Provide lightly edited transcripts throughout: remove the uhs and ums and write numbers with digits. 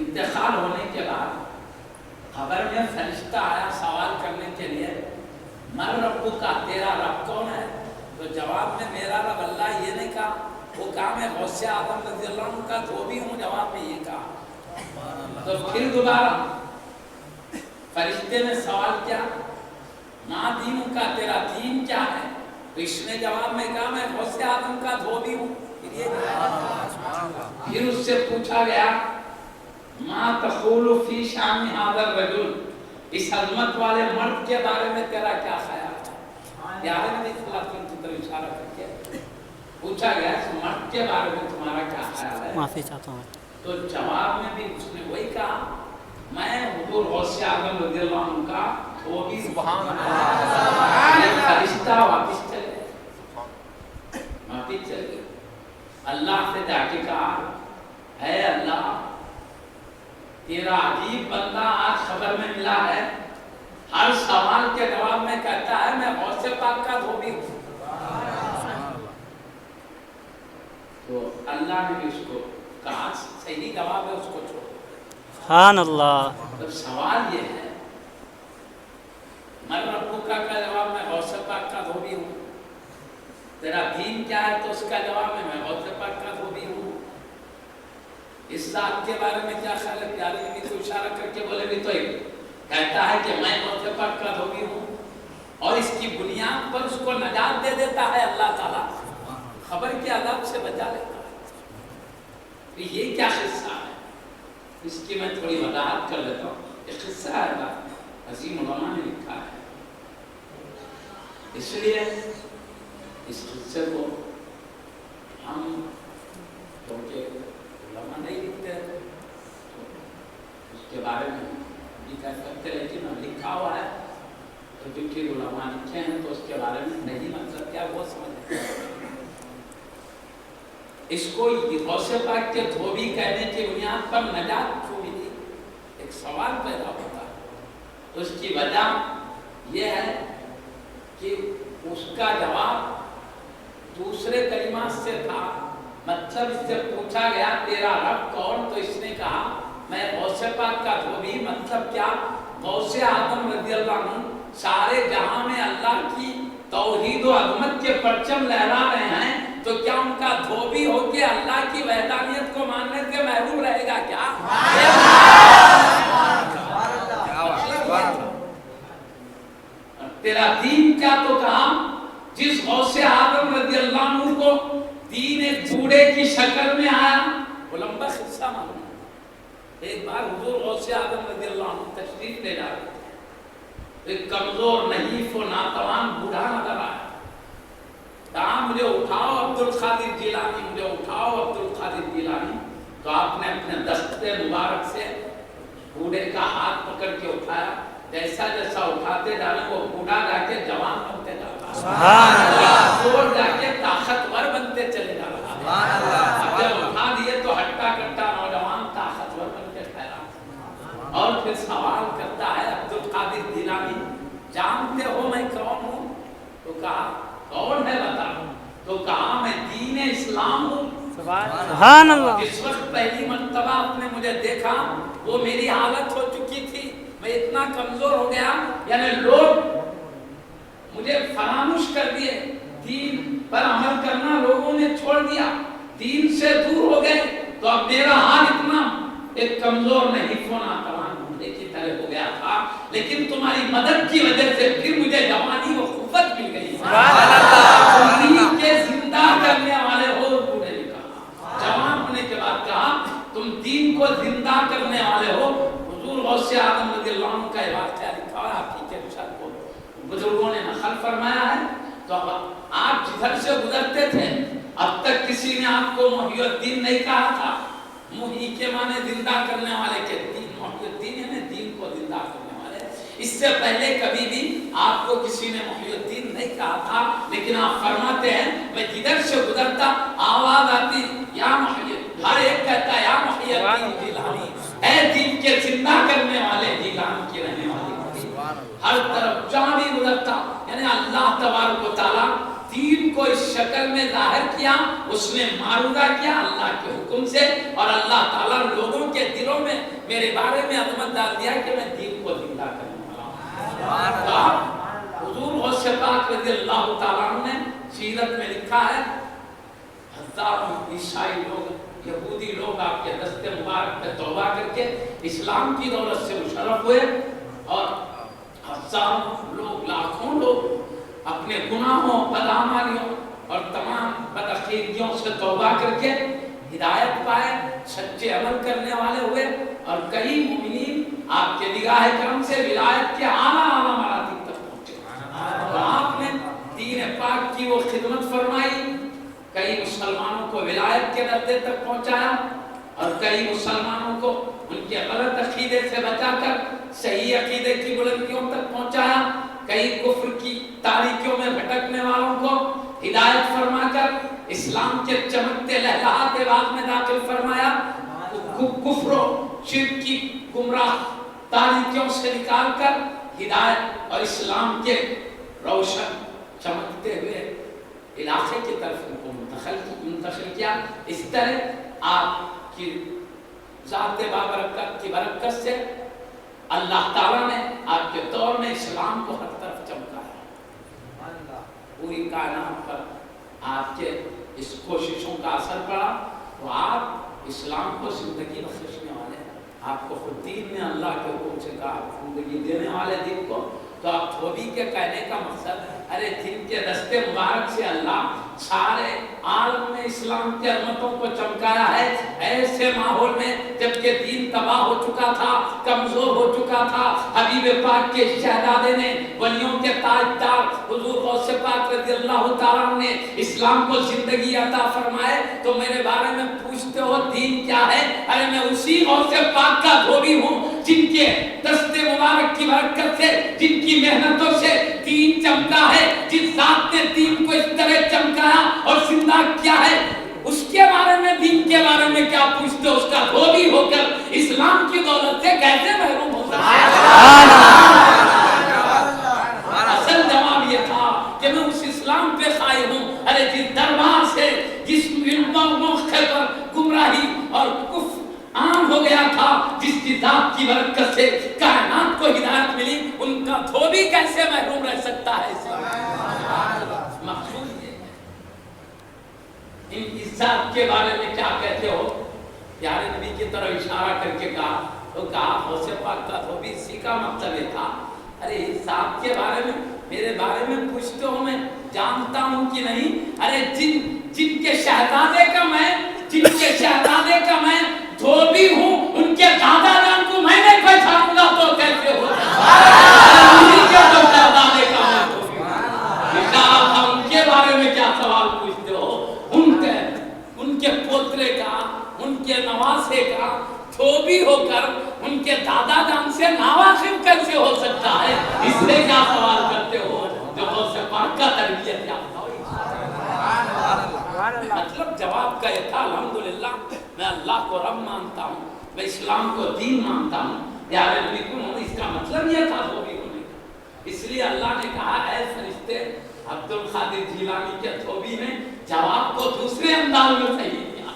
انتقال ہونے کے بعد قبر میں فرشتہ آیا سوال کرنے کے لیے، من ربو کا، تیرا رب کون ہے؟ تو جواب میں میرا رب اللہ یہ نہیں کہا، وہ کہا میں غوث اعظم رضی اللہ عنہ کا دھوبی ہوں، جواب میں یہ کہا۔ تو پھر دوبارہ فرشتے نے سوال کیا، ماں دین کا، تیرا دین کیا ہے؟ تو اس نے جواب میں کہا میں غوث اعظم کا دھوبی ہوں۔ پھر اس سے پوچھا گیا ما تقول فی شان ھذا الرجل، اس عظمت والے مرد کے بارے میں تیرا کیا خیال ہے؟ پیارے نبی صلی اللہ علیہ وسلم کی طرف اشارہ کر کے پوچھا گیا اس مرد کے بارے میں تمہارا کیا خیال ہے؟ معافی چاہتا ہوں۔ تو جواب میں بھی اس نے وہی کہا میں حضور غوث اعظم رضی اللہ عنہ کا دھوبی، سبحان اللہ۔ فرشتہ واپس چلے، واپس چلے، اللہ سے جا کے کہا اے اللہ تیرا عجیب بندہ آج خبر میں ملا ہے، ہر سوال کے جواب میں کہتا ہے میں غوث پاک کا دھوبی ہوں۔ تو اللہ نے بھی اس کو کہا صحیح جواب ہے، اس کو چھوڑو۔ سبحان اللہ۔ تو سوال یہ ہے من ربک کا جواب میں غوث پاک کا دھوبی ہوں، تیرا دین کیا ہے تو اس کا جواب میں غوث پاک کا دھوبی ہوں۔ اس ذات کے بارے میں کیا خیال ہے؟ پیارے نبی کو اشارہ کر کے بولے بھی تو کہتا ہے کہ میں غوث پاک کا دھوبی ہوں، اور اس کی بنیاد پر اس کو نجات دے دیتا ہے اللہ تعالیٰ، خبر کے عذاب سے بچا لیتا ہے۔ تو یہ کیا قصہ ہے؟ اس کی میں تھوڑی وضاحت کر دیتا ہوں۔ ایک قصہ ہے عظیم علماء نے لکھا ہے، اس لیے اس قصے کو ہم کیونکہ علماء نہیں لکھتے تو اس کے بارے میں بھی کہہ سکتے، لیکن لکھا ہوا ہے تو کیونکہ علماء لکھے ہیں تو اس کے بارے میں نہیں مطلب کیا وہ سمجھتے ہیں۔ اس کو غوث پاک کے دھوبی کہنے کی بنیاد پر نجات کیوں ملی؟ ایک سوال پیدا ہوتا ہے۔ تو اس کی وجہ یہ ہے کہ اس کا جواب دوسرے کلمات سے تھا، مطلب اس سے پوچھا گیا تیرا رب کون؟ تو اس نے کہا میں غوث پاک کا دھوبی۔ مطلب کیا؟ غوث اعظم رضی اللہ عنہ سارے جہاں میں اللہ کی توحید و عظمت کے پرچم لہرا رہے ہیں، تو کیا ان کا دھوبی ہو کے اللہ کی وحدانیت کو ماننے سے محروم رہے گا کیا؟ تیرا دین کیا؟ تو کہا جس غوث اعظم رضی اللہ عنہ کو دین ایک بوڑھے کی شکل میں آیا، وہ لمبا قصہ معلوم ہے۔ ایک بار حضور غوث اعظم رضی اللہ عنہ تشریف لے جا رہے تھے، ایک کمزور نحیف و ناتوان بوڑھا نظر آیا، کہا مجھے اٹھاؤ عبد القادر جیلانی، مجھے اٹھاؤ عبد القادر جیلانی۔ تو آپ نے اپنے دستے مبارک سے بوڑھے کا ہاتھ پکڑ کے اٹھایا، جیسا جیسا اٹھاتے جا رہے وہ بوڑھا جا کے جوان بنتے جا رہا، زور جا کے طاقتور بنتے چلے جا رہا، جب اٹھا دیے تو ہٹا کٹا نوجوان طاقتور بن کے ٹھہرا، اور پھر سوال کرتا ہے عبد القادر جیلانی جانتے ہو میں کون ہوں؟ تو کہا کون ہے بتا؟ تو کہا میں دین اسلام ہوں۔ سبحان اللہ۔ اس وقت پہلی مرتبہ آپ نے مجھے دیکھا وہ میری حالت ہو چکی تھی، میں اتنا کمزور ہو گیا، یعنی لوگ مجھے فراموش کر دیے، دین پر عمل کرنا لوگوں نے چھوڑ دیا، دین سے دور ہو گئے، تو اب میرا حال اتنا ایک کمزور نہیں ہونا تمام بوڑھے کی طرح ہو گیا تھا، لیکن تمہاری مدد کی وجہ سے پھر مجھے جوانی و قوت مل گئی۔ دین کے زندہ کرنے والے ہو، بوڑھے نے کہا، جوان ہونے کے بعد کہا تم دین کو زندہ کرنے والے ہو۔ حضور غوث اعظم رضی اللہ عنہ کا واقعہ لکھا ہے، آپ کی ارشاد کو بزرگوں نے نقل فرمایا ہے۔ تو اب آپ جدھر سے گزرتے تھے اب تک کسی نے آپ کو محی الدین نہیں کہا تھا۔ محی کے معنی زندہ کرنے والے کے، دین محی الدین یعنی دین کو زندہ کرنے والے۔ اس سے پہلے کبھی بھی آپ کو کسی نے محی الدین نہیں کہا تھا، لیکن آپ فرماتے ہیں میں جدھر سے گزرتا آواز آتی یا محی، ہر ایک کہتا ہے یا محی الدین جیلانی، اے دین کے زندہ کرنے والے جیلان کی رہنے والی، ہر طرف جہاں بھی گزرتا، یعنی اللہ تبارک و تعالیٰ دین کو اس شکل میں ظاہر کیا، اس نے معروضہ کیا اللہ کے حکم سے، اور اللہ تعالیٰ لوگوں کے دلوں میں میرے بارے میں عظمت ڈال دیا کہ میں دین کو زندہ کرنے والا ہوں۔ حضور غوث پاک رضی اللہ تعالیٰ عنہ نے سیرت میں لکھا ہے، ہزاروں عیسائی لوگ، یہودی لوگ آپ کے دست مبارک پہ توبہ کر کے اسلام کی دولت سے مشرف ہوئے، اور ہزاروں لوگ، لاکھوں لوگ اپنے گناہوں، بدعمالیوں اور تمام بدعقیدگیوں سے توبہ کر کے ہدایت پائے، سچے عمل کرنے والے ہوئے، اور کئی مومنین آپ کے نگاہ کرم سے ولایت کے اعلیٰ مراتب تک پہنچے، اور آپ نے دین پاک کی وہ خدمت فرمائی، کئی مسلمانوں کو ولایت کے درجے تک پہنچایا، اور کئی مسلمانوں کو ان کے غلط عقیدے سے بچا کر صحیح عقیدے کی بلندیوں تک پہنچایا، کئی کفر کی تاریکیوں میں بھٹکنے والوں کو ہدایت فرما کر اسلام کے چمکتے لہلاتے باغ میں داخل فرمایا، کفر و شرک کی گمراہ تاریکیوں سے نکال کر ہدایت اور اسلام کے روشن چمکتے ہوئے علاقے کی طرف ان کو منتقل کیا۔ اس طرح آپ کی ذات بابرکت کی برکت سے اللہ تعالیٰ نے آپ کے دور میں اسلام کو ہر طرف چمکایا، پوری کائنات پر آپ کے اس کوششوں کا اثر پڑا، تو آپ اسلام کو زندگی بخشنے والے ہیں، آپ کو خود دین نے اللہ کے حکم سے کہا زندگی دینے والے دین کو، تو آپ دھوبی کے کہنے کا مقصد ارے جن کے دست مبارک سے اللہ سارے عالم میں اسلام کے عظمتوں کو چمکایا ہے، ایسے ماحول میں جبکہ دین تباہ ہو چکا تھا، کمزور ہو چکا تھا، حبیب پاک کے شہزادے نے، ولیوں کے تاجدار حضور غوث پاک رضی اللہ تعالیٰ نے اسلام کو زندگی عطا فرمائے، تو میرے بارے میں پوچھتے ہو دین کیا ہے؟ ارے میں اسی غوث پاک کا دھوبی ہوں جن کے دست مبارک کی برکت سے، جن کی محنتوں سے دین چمکا ہے، جس ذات نے دین کو اس طرح چمکایا اور زندہ کیا ہے، اس کے بارے میں، دین کے بارے میں کیا پوچھتے ہو؟ اس کا دھوبی ہو کر اسلام کی دولت سے کیسے محروم ہو سکتا ہے؟ اصل جواب یہ تھا کہ میں اس اسلام پہ قائم ہوں، ارے جس دربار سے، جس موقع پر گمراہی اور کفر عام ہو گیا تھا، جس کی ذات کی برکت سے کائنات کو ہدایت ملی، ان کا دھوبی کیسے محروم رہ سکتا ہے؟ مقصود یہ ہے۔ ان عزت کے بارے میں کیا کہتے ہو؟ پیارے نبی کی طرف اشارہ کر کے کہا، تو کہا غوث پاک کا دھوبی، اسی کا مطلب یہ تھا ارے عزت کے بارے میں میرے بارے میں پوچھتے ہو، میں جانتا ہوں کہ نہیں؟ ارے جن کے شہزادے کا میں دھوبی ہوں، ان کے دادا جان کو میں نہیں پہچانوں گا تو کیسے ہو ان کے بارے میں کیا سوال پوچھتے ہو؟ ان کے پوترے کا، ان کے نواسے کا دھوبی ہو کر ان کے دادا جان سے ناواقف کیسے ہو سکتا ہے؟ اس سے کیا سوال کرتے ہو؟ جو غوث پاک کا تربیت یافتہ ہو۔ مطلب جواب کا یہ تھا، الحمدللہ میں اللہ کو رب مانتا ہوں، میں اسلام کو دین مانتا ہوں، پیارے نبی کو، اس کا مطلب یہ تھا دھوبی ہونے کا۔ اس لیے اللہ نے کہا اے فرشتے، عبد القادر جیلانی کے دھوبی نے جواب کو دوسرے انداز میں صحیح کیا،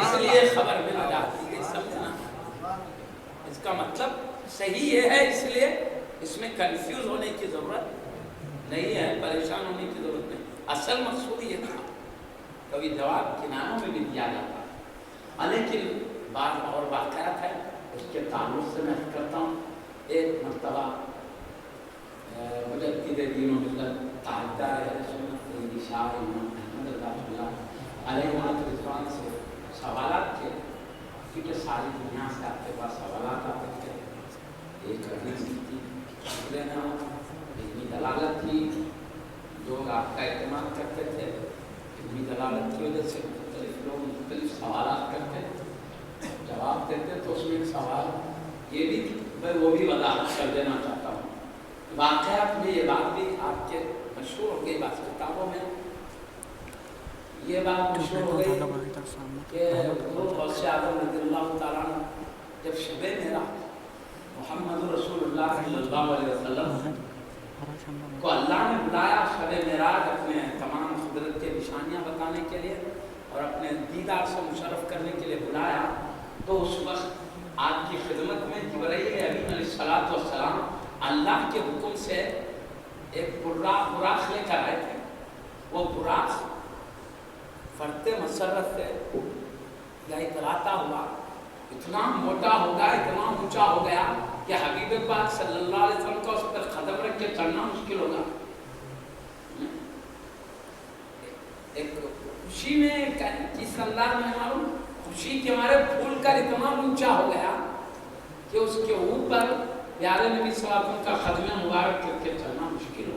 اس لیے خبر مل جاتی ہے، سمجھنا۔ اس کا مطلب صحیح یہ ہے، اس لیے اس میں کنفیوز ہونے کی ضرورت نہیں ہے، پریشان ہونے کی ضرورت نہیں۔ اصل مقصود یہ تھا، کبھی جواب کناروں میں بھی دیا جاتا، لیکن بعض اور واقعات ہے اس کے تعلق سے میں کرتا ہوں۔ ایک مرتبہ مجدد دین و ملت تاجدار اہل سنت سیدی شاہ امام احمد اللہ علیہ رضوان سے سوالات تھے، کیونکہ ساری دنیا سے آپ کے پاس سوالات آتے تھے۔ ایک حدیث تھی، علمی دلالت تھی، لوگ آپ کا اعتماد کرتے تھے، علمی دلالت کی وجہ سے مختلف لوگ مختلف سوالات کرتے، جواب دیتے، تو اس میں ایک سوال یہ بھی میں وہ بھی وضاحت کر دینا چاہتا ہوں۔ واقعات میں یہ بات بھی آپ کے مشہور ہو گئی، بعض کتابوں میں یہ بات مشہور ہو گئی کہ حضرت غوث اعظم رضی اللہ تعالیٰ عنہ جب شب معراج محمد رسول اللہ صلی اللہ علیہ وسلم کو اللہ نے بلایا شب معراج اپنے تمام قدرت کے نشانیاں بتانے کے لیے اور اپنے دیدار سے مشرف کرنے کے لیے بلایا، تو اس وقت آپ کی خدمت میں جبرائیل امین علیہ السلام اللہ کے حکم سے ایک براق لے کر آئے تھے۔ وہ براق فرد مسرت سے یا اتراتا ہوا اتنا موٹا ہو گیا، اتنا اونچا ہو گیا کہ حبیب پاک صلی اللہ علیہ وسلم کا اس پر قدم رکھ کے چڑھنا مشکل ہوگا۔ ایک خوشی میں کس انداز میں معلوم، خوشی کے ہمارے پھول کر اتنا اونچا ہو گیا کہ اس کے اوپر پیارے نبی صلی اللہ علیہ وسلم کا قدم مبارک کر کے چلنا مشکل